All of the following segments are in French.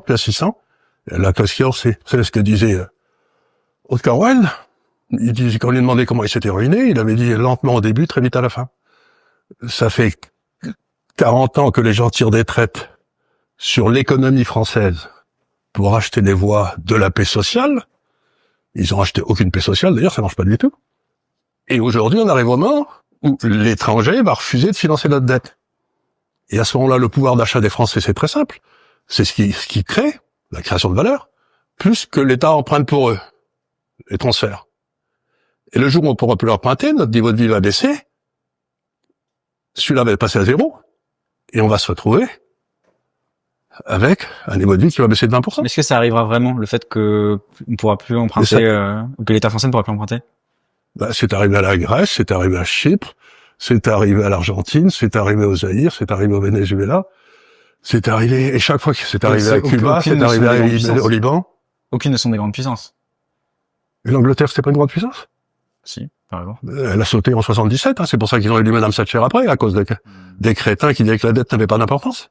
puis à 600. La question, c'est ce que disait Oscar Wilde. Il disait, quand on lui demandait comment il s'était ruiné, il avait dit lentement au début, très vite à la fin. Ça fait 40 ans que les gens tirent des traites sur l'économie française pour acheter des voies de la paix sociale. Ils ont acheté aucune paix sociale, d'ailleurs, ça marche pas du tout. Et aujourd'hui, on arrive au moment où l'étranger va refuser de financer notre dette. Et à ce moment-là, le pouvoir d'achat des Français, c'est très simple. C'est ce qui crée la création de valeur, plus que l'État emprunte pour eux, les transferts. Et le jour où on pourra plus leur emprunter, notre niveau de vie va baisser, celui-là va passer à 0, et on va se retrouver avec un niveau de vie qui va baisser de 20%. Mais est-ce que ça arrivera vraiment, le fait que on pourra plus emprunter, que l'État français ne pourra plus emprunter? C'est arrivé à la Grèce, c'est arrivé à Chypre, c'est arrivé à l'Argentine, c'est arrivé au Zaïre, c'est arrivé au Venezuela, c'est arrivé, et chaque fois que c'est arrivé à Cuba, c'est arrivé au Liban. Aucune ne sont des grandes puissances. Et l'Angleterre, c'était pas une grande puissance? Si, par exemple. Elle a sauté en 77, c'est pour ça qu'ils ont élu Madame Thatcher après, à cause des crétins qui disaient que la dette n'avait pas d'importance.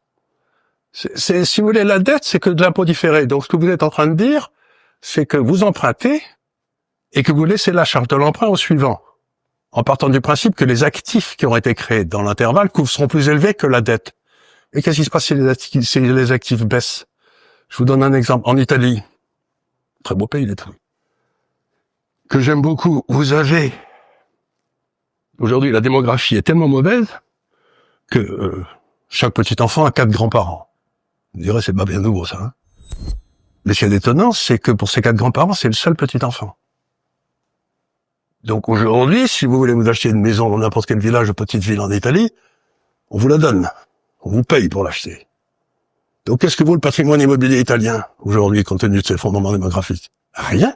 Si vous voulez, la dette, c'est que de l'impôt différé. Donc, ce que vous êtes en train de dire, c'est que vous empruntez et que vous laissez la charge de l'emprunt au suivant, en partant du principe que les actifs qui ont été créés dans l'intervalle seront plus élevés que la dette. Et qu'est-ce qui se passe si les actifs baissent? Je vous donne un exemple. En Italie, très beau pays, l'Italie, que j'aime beaucoup, vous avez... Aujourd'hui, la démographie est tellement mauvaise que chaque petit enfant a 4 grands-parents. Vous direz, c'est pas bien nouveau, ça. Hein, mais ce qui est étonnant, c'est que pour ces 4 grands-parents, c'est le seul petit enfant. Donc aujourd'hui, si vous voulez vous acheter une maison dans n'importe quel village ou petite ville en Italie, on vous la donne. On vous paye pour l'acheter. Donc qu'est-ce que vaut le patrimoine immobilier italien aujourd'hui, compte tenu de ses fondements démographiques? Rien.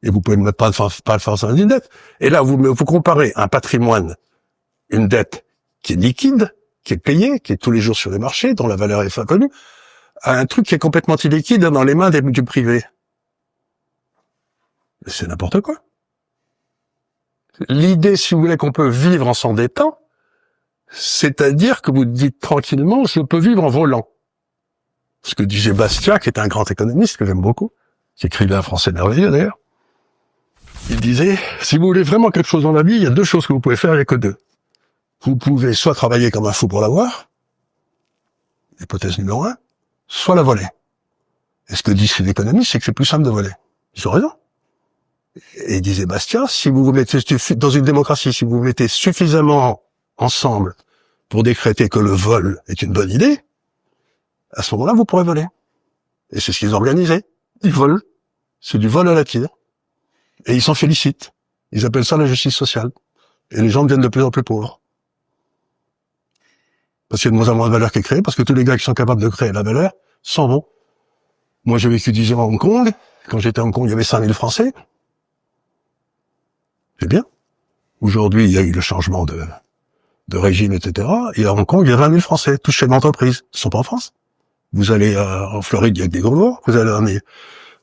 Et vous pouvez ne pas le faire sans une dette. Et là, vous comparez un patrimoine, une dette qui est liquide, qui est payée, qui est tous les jours sur les marchés, dont la valeur est inconnue, à un truc qui est complètement illiquide dans les mains du privé. C'est n'importe quoi. L'idée, si vous voulez, qu'on peut vivre en s'endettant, c'est-à-dire que vous dites tranquillement, je peux vivre en volant. Ce que disait Bastiat, qui est un grand économiste que j'aime beaucoup, qui écrivait un français merveilleux d'ailleurs, il disait, si vous voulez vraiment quelque chose dans la vie, il y a 2 choses que vous pouvez faire, il n'y a que 2. Vous pouvez soit travailler comme un fou pour l'avoir, hypothèse numéro 1, soit la voler. Et ce que disent ces économistes, c'est que c'est plus simple de voler. Ils ont raison. Et il disait Bastiat, si vous vous mettez dans une démocratie, si vous vous mettez suffisamment ensemble pour décréter que le vol est une bonne idée, à ce moment-là, vous pourrez voler. Et c'est ce qu'ils ont organisé. Ils volent. C'est du vol à la tire. Et ils s'en félicitent. Ils appellent ça la justice sociale. Et les gens deviennent de plus en plus pauvres. Parce qu'il y a de moins en moins de valeur qui est créée, parce que tous les gars qui sont capables de créer la valeur s'en vont. Moi, j'ai vécu 10 ans à Hong Kong. Quand j'étais à Hong Kong, il y avait 5000 Français. C'est bien. Aujourd'hui, il y a eu le changement de régime, etc. Et à Hong Kong, il y a 20 000 Français, tous chefs d'entreprise. Ils sont pas en France. Vous allez en Floride, il y a que des Gaulois.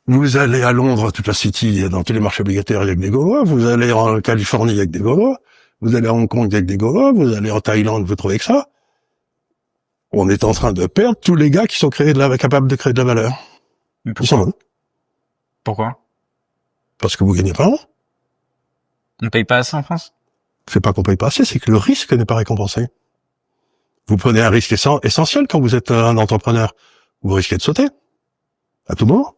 Vous allez à Londres, toute la City, dans tous les marchés obligataires, il y a que des Gaulois. Vous allez en Californie, il y a que des Gaulois. Vous allez à Hong Kong, il y a que des Gaulois. Vous allez en Thaïlande, vous trouvez que ça. On est en train de perdre tous les gars qui sont capables de créer de la valeur. Ils s'en vont. Pourquoi? Parce que vous gagnez pas. On paye pas assez en France? C'est pas qu'on paye pas assez, c'est que le risque n'est pas récompensé. Vous prenez un risque essentiel quand vous êtes un entrepreneur. Vous risquez de sauter. À tout moment.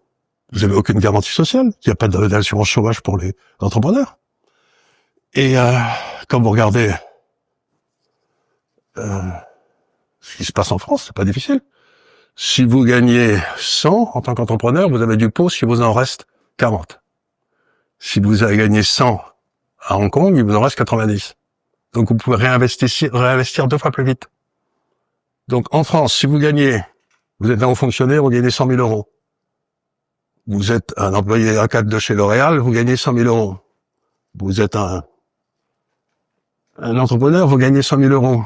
Vous avez aucune garantie sociale. Il n'y a pas d'assurance chômage pour les entrepreneurs. Et quand vous regardez ce qui se passe en France, c'est pas difficile. Si vous gagnez 100 en tant qu'entrepreneur, vous avez du pot si vous en reste 40. Si vous avez gagné 100 à Hong Kong, il vous en reste 90. Donc vous pouvez réinvestir 2 fois plus vite. Donc en France, si vous gagnez, vous êtes un haut fonctionnaire, vous gagnez 100 000 euros. Vous êtes un employé A4 de chez L'Oréal, vous gagnez 100 000 euros. Vous êtes un entrepreneur, vous gagnez 100 000 euros.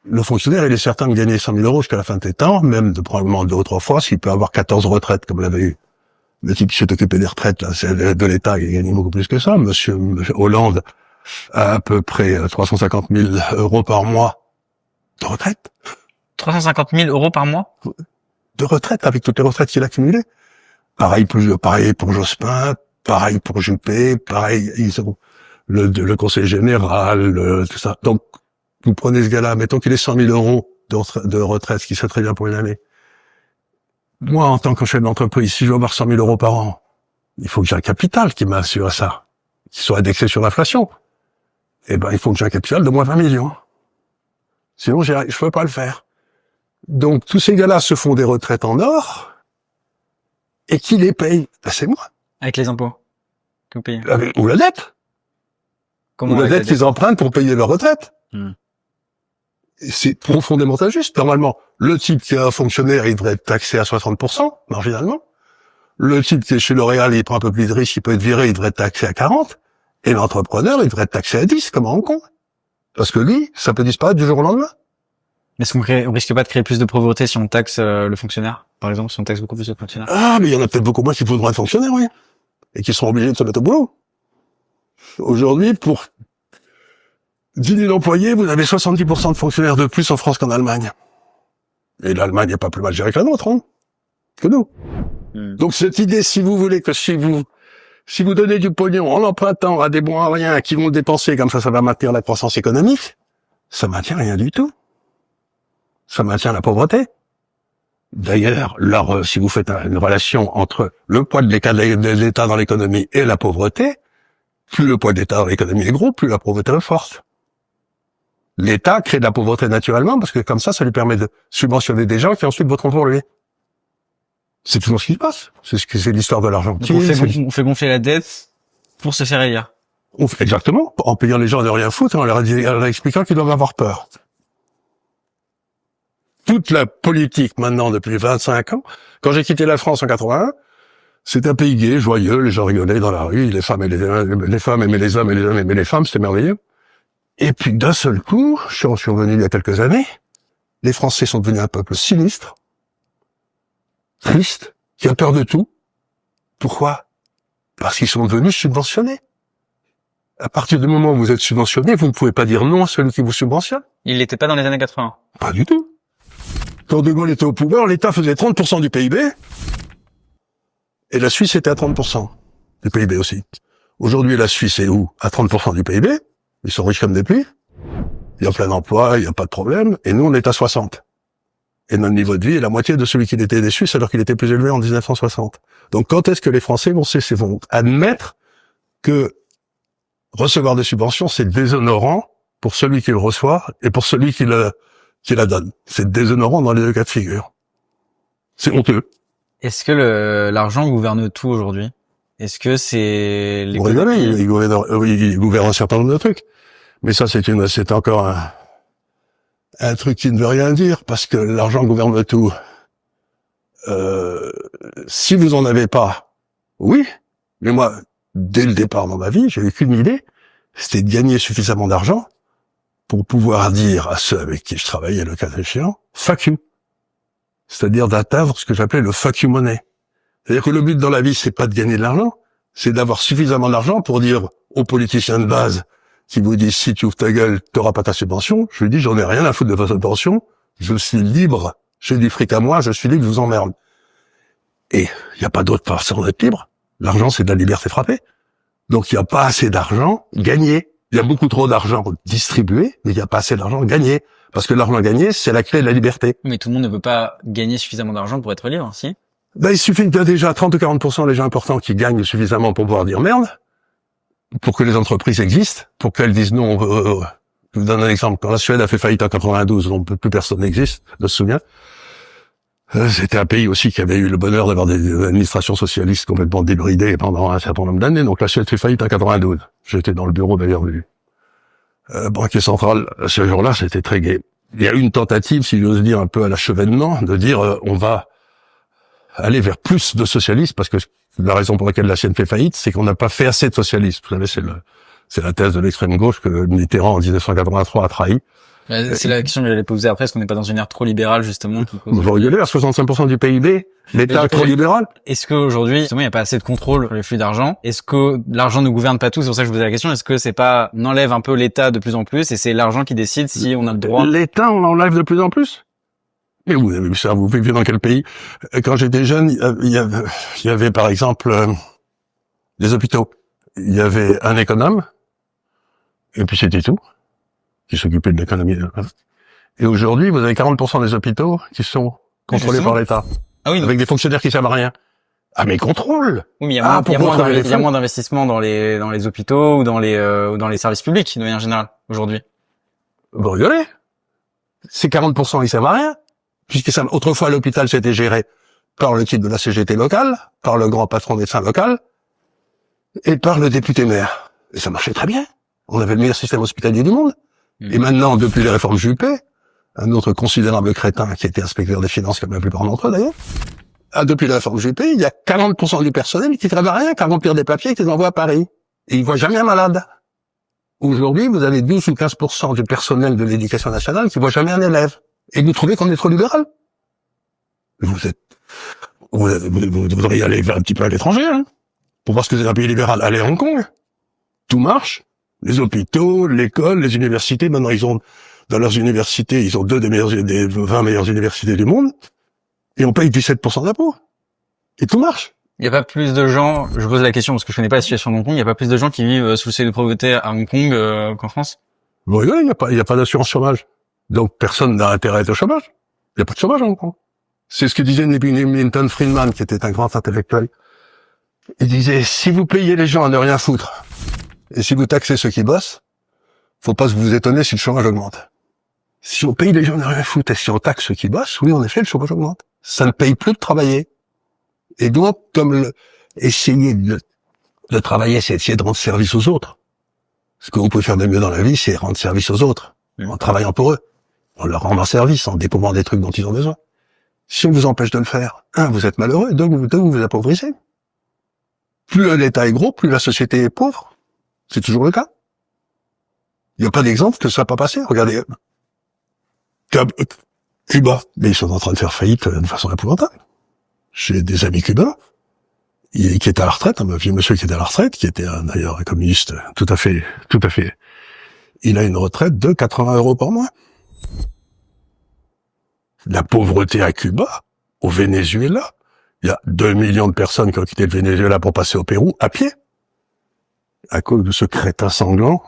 Le fonctionnaire, il est certain de gagner 100 000 euros jusqu'à la fin de ses temps, même probablement 2 ou 3 fois, s'il peut avoir 14 retraites, comme l'avait eu le type qui s'est occupé des retraites, là, c'est de l'État, il gagne beaucoup plus que ça. Monsieur Hollande a à peu près 350 000 euros par mois de retraite. 350 000 euros par mois? de retraite avec toutes les retraites qu'il a accumulées. Pareil pour Jospin, pareil pour Juppé, pareil, ils ont le conseil général, tout ça. Donc, vous prenez ce gars-là, mettons qu'il ait 100 000 euros de retraite, ce qui serait très bien pour une année. Moi, en tant que chef d'entreprise, si je veux avoir 100 000 euros par an, il faut que j'ai un capital qui m'assure ça, qui soit indexé sur l'inflation. Eh ben, il faut que j'ai un capital de moins 20 millions. Sinon, je peux pas le faire. Donc, tous ces gars-là se font des retraites en or, et qui les paye? Ben, c'est moi. Avec les impôts que vous payez. Ou la dette. Comment Ou la dette qu'ils empruntent pour payer leur retraite. C'est profondément injuste. Normalement, le type qui est un fonctionnaire, il devrait être taxé à 60%, marginalement. Le type qui est chez L'Oréal, il prend un peu plus de risque, il peut être viré, il devrait être taxé à 40. Et l'entrepreneur, il devrait être taxé à 10, comme à Hong Kong. Parce que lui, ça peut disparaître du jour au lendemain. Mais est-ce qu'on risque pas de créer plus de pauvreté si on taxe le fonctionnaire, par exemple, si on taxe beaucoup plus le fonctionnaire? Ah, mais il y en a peut-être beaucoup moins qui voudront être fonctionnaires, oui. Et qui seront obligés de se mettre au boulot. Aujourd'hui, pour 10 000 employés, vous avez 70% de fonctionnaires de plus en France qu'en Allemagne. Et l'Allemagne n'est pas plus mal gérée que la nôtre, hein, que nous. Donc cette idée, si vous voulez que si vous donnez du pognon en empruntant à des bons à rien qui vont le dépenser, comme ça va maintenir la croissance économique, ça maintient rien du tout. Ça maintient la pauvreté. D'ailleurs, si vous faites une relation entre le poids de l'État dans l'économie et la pauvreté, plus le poids de l'État dans l'économie est gros, plus la pauvreté est forte. L'État crée de la pauvreté naturellement parce que comme ça lui permet de subventionner des gens qui ensuite voteront pour lui. C'est toujours ce qui se passe. C'est l'histoire de l'Argentine. On fait gonfler la dette pour se faire élire. Exactement. En payant les gens de rien foutre et en leur expliquant qu'ils doivent avoir peur. Toute la politique maintenant depuis 25 ans, quand j'ai quitté la France en 81, c'était un pays gai, joyeux, les gens rigolaient dans la rue, les femmes aimaient les hommes et les hommes aimaient les femmes, c'était merveilleux. Et puis d'un seul coup, je suis revenu il y a quelques années, les Français sont devenus un peuple sinistre, triste, qui a peur de tout. Pourquoi? Parce qu'ils sont devenus subventionnés. À partir du moment où vous êtes subventionné, vous ne pouvez pas dire non à celui qui vous subventionne. Il l'était pas dans les années 80. Pas du tout. Quand De Gaulle était au pouvoir, l'État faisait 30% du PIB, et la Suisse était à 30% du PIB aussi. Aujourd'hui, la Suisse est où? À 30% du PIB. Ils sont riches comme des pluies. Il y a plein d'emplois, il n'y a pas de problème. Et nous, on est à 60. Et notre niveau de vie est la moitié de celui qu'il était des Suisses, alors qu'il était plus élevé en 1960. Donc, quand est-ce que les Français vont admettre que recevoir des subventions, c'est déshonorant pour celui qui le reçoit et pour celui qui la donne? C'est déshonorant dans les deux cas de figure. C'est honteux. Est-ce que l'argent gouverne tout aujourd'hui? Est-ce que c'est Vous rigolez, il gouverne un certain nombre de trucs. Mais ça, c'est encore un truc qui ne veut rien dire, parce que l'argent gouverne tout. Si vous en avez pas, oui. Mais moi, dès le départ dans ma vie, j'avais qu'une idée, c'était de gagner suffisamment d'argent pour pouvoir dire à ceux avec qui je travaillais, le cas échéant, fuck you. C'est-à-dire d'atteindre ce que j'appelais le fuck you money. C'est-à-dire que le but dans la vie, c'est pas de gagner de l'argent, c'est d'avoir suffisamment d'argent pour dire aux politiciens de base qui vous disent si tu ouvres ta gueule, t'auras pas ta subvention. Je lui dis j'en ai rien à foutre de votre subvention, je suis libre, j'ai du fric à moi, je suis libre, je vous emmerde. Et il n'y a pas d'autre façon d'être libre. L'argent, c'est de la liberté frappée. Donc il n'y a pas assez d'argent gagné. Il y a beaucoup trop d'argent distribué, mais il n'y a pas assez d'argent gagné. Parce que l'argent gagné, c'est la clé de la liberté. Mais tout le monde ne peut pas gagner suffisamment d'argent pour être libre, si? Ben, il suffit qu'il y ait déjà 30 ou 40% des gens importants qui gagnent suffisamment pour pouvoir dire merde, pour que les entreprises existent, pour qu'elles disent non. Je vous donne un exemple. Quand la Suède a fait faillite en 92, dont plus personne n'existe, je me souviens. C'était un pays aussi qui avait eu le bonheur d'avoir des administrations socialistes complètement débridées pendant un certain nombre d'années. Donc la Suède fait faillite en 92. J'étais dans le bureau d'ailleurs du banquier central. Ce jour-là, c'était très gai. Il y a eu une tentative, si j'ose dire, un peu à l'achevènement, de dire on va aller vers plus de socialisme, parce que la raison pour laquelle la Suède fait faillite, c'est qu'on n'a pas fait assez de socialisme. Vous savez, c'est la thèse de l'extrême gauche que Mitterrand en 1983 a trahi. C'est la question que j'allais poser après, est-ce qu'on n'est pas dans une ère trop libérale, justement? Vous rigolez, à 65% du PIB, l'État est trop libéral. Est-ce qu'aujourd'hui, justement, il n'y a pas assez de contrôle sur les flux d'argent? Est-ce que l'argent ne gouverne pas tout? C'est pour ça que je vous posais la question. Est-ce que c'est pas, on enlève un peu l'État de plus en plus et c'est l'argent qui décide si on a le droit? L'État, on l'enlève de plus en plus? Et vous avez vu ça, vous vivez dans quel pays? Quand j'étais jeune, il y avait par exemple des hôpitaux. Il y avait un économe, et puis c'était tout, qui s'occupait de l'économie. Et aujourd'hui, vous avez 40% des hôpitaux qui sont contrôlés par l'État, avec des fonctionnaires qui servent à rien. Ah mais contrôle. Oui, mais il y a moins d'investissement dans les hôpitaux ou dans les services publics de manière générale aujourd'hui. Vous rigolez? Ces 40%, ils servent à rien. Puisque autrefois, l'hôpital s'était géré par le type de la CGT locale, par le grand patron médecin local, et par le député maire. Et ça marchait très bien. On avait le meilleur système hospitalier du monde. Et maintenant, depuis les réformes Juppé, un autre considérable crétin qui était inspecteur des finances, comme la plupart d'entre eux d'ailleurs, depuis la réforme Juppé, il y a 40% du personnel qui travaille à rien, qu'à remplir des papiers et qui les envoie à Paris. Et ils voient jamais un malade. Aujourd'hui, vous avez 12 ou 15% du personnel de l'éducation nationale qui voit jamais un élève. Et vous trouvez qu'on est trop libéral? Vous devriez aller un petit peu à l'étranger, hein, pour voir ce que c'est un pays libéral. Allez à Hong Kong. Tout marche. Les hôpitaux, l'école, les universités. Maintenant, dans leurs universités, ils ont des 20 meilleures universités du monde. Et on paye 17% d'impôts. Et tout marche. Il n'y a pas plus de gens, je pose la question parce que je connais pas la situation de Hong Kong, il n'y a pas plus de gens qui vivent sous le seuil de pauvreté à Hong Kong qu'en France? Bon, il n'y a pas d'assurance chômage. Donc, personne n'a intérêt à être au chômage. Il n'y a pas de chômage à Hong Kong. C'est ce que disait Milton Friedman, qui était un grand intellectuel. Il disait, si vous payez les gens à ne rien foutre, et si vous taxez ceux qui bossent, faut pas vous étonner si le chômage augmente. Si on paye les gens à ne rien foutre, et si on taxe ceux qui bossent, oui, en effet, le chômage augmente. Ça ne paye plus de travailler. Et donc, comme essayer de travailler, c'est essayer de rendre service aux autres. Ce que vous pouvez faire de mieux dans la vie, c'est rendre service aux autres, en travaillant pour eux, en leur rendant service, en dépouillant des trucs dont ils ont besoin. Si on vous empêche de le faire, vous êtes malheureux, deux, vous vous appauvrissez. Plus l'État est gros, plus la société est pauvre. C'est toujours le cas. Il n'y a pas d'exemple que ça n'a pas passé. Regardez, Cuba, mais ils sont en train de faire faillite de façon épouvantable. J'ai des amis cubains qui étaient à la retraite, un vieux monsieur qui était à la retraite, qui était d'ailleurs un communiste tout à fait. Il a une retraite de 80 € par mois. La pauvreté à Cuba, au Venezuela, il y a 2 millions de personnes qui ont quitté le Venezuela pour passer au Pérou à pied, à cause de ce crétin sanglant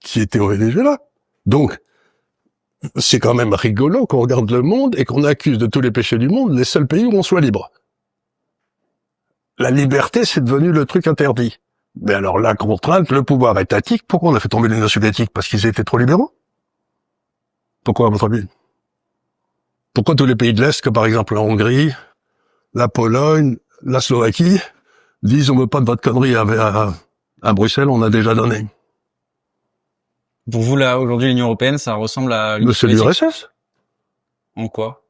qui était au Venezuela. Donc, c'est quand même rigolo qu'on regarde le monde et qu'on accuse de tous les péchés du monde les seuls pays où on soit libre. La liberté, c'est devenu le truc interdit. Mais alors la contrainte, le pouvoir étatique, pourquoi on a fait tomber l'Union soviétique? Parce qu'ils étaient trop libéraux? Pourquoi, à votre avis? Pourquoi tous les pays de l'Est, comme par exemple la Hongrie, la Pologne, la Slovaquie, disent on veut pas de votre connerie à Bruxelles, on a déjà donné? Pour vous, là, aujourd'hui, l'Union européenne, ça ressemble à l'Union soviétique? C'est l'URSS. En quoi?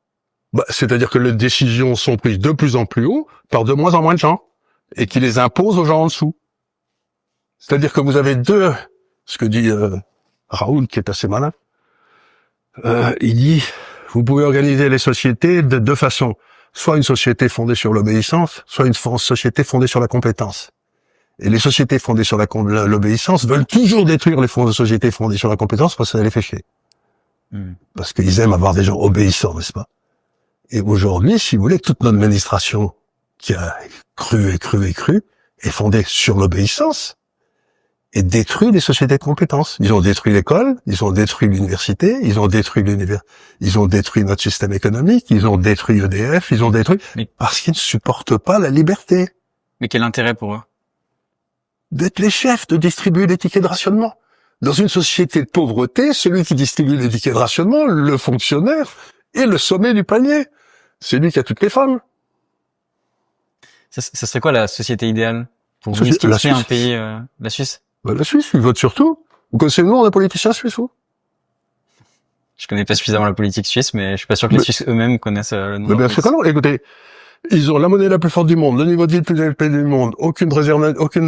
C'est-à-dire que les décisions sont prises de plus en plus haut par de moins en moins de gens et qui les imposent aux gens en dessous. C'est-à-dire que vous avez ce que dit Raoul, qui est assez malin, il dit, vous pouvez organiser les sociétés de deux façons. Soit une société fondée sur l'obéissance, soit une société fondée sur la compétence. Et les sociétés fondées sur l'obéissance veulent toujours détruire les sociétés fondées sur la compétence parce que ça les fait chier. Parce qu'ils aiment avoir des gens obéissants, n'est-ce pas? Et aujourd'hui, si vous voulez, toute notre administration qui a cru est fondée sur l'obéissance et détruit les sociétés de compétences. Ils ont détruit l'école, ils ont détruit l'université, ils ont détruit notre système économique, ils ont détruit EDF, ils ont détruit parce qu'ils ne supportent pas la liberté. Mais quel intérêt pour eux? D'être les chefs, de distribuer les tickets de rationnement. Dans une société de pauvreté, celui qui distribue les tickets de rationnement, le fonctionnaire, est le sommet du panier. C'est lui qui a toutes les femmes. Ça serait quoi la société idéale pour vous? Qu'est-ce qui fait un pays, la Suisse? La Suisse, ils votent sur tout. Vous connaissez le nom d'un politicien suisse, vous? Je connais pas suffisamment la politique suisse, mais je suis pas sûr que les Suisses eux-mêmes connaissent le nom. Mais bien sûr que non. Écoutez, ils ont la monnaie la plus forte du monde, le niveau de vie le plus élevé du monde, aucune réserve, aucune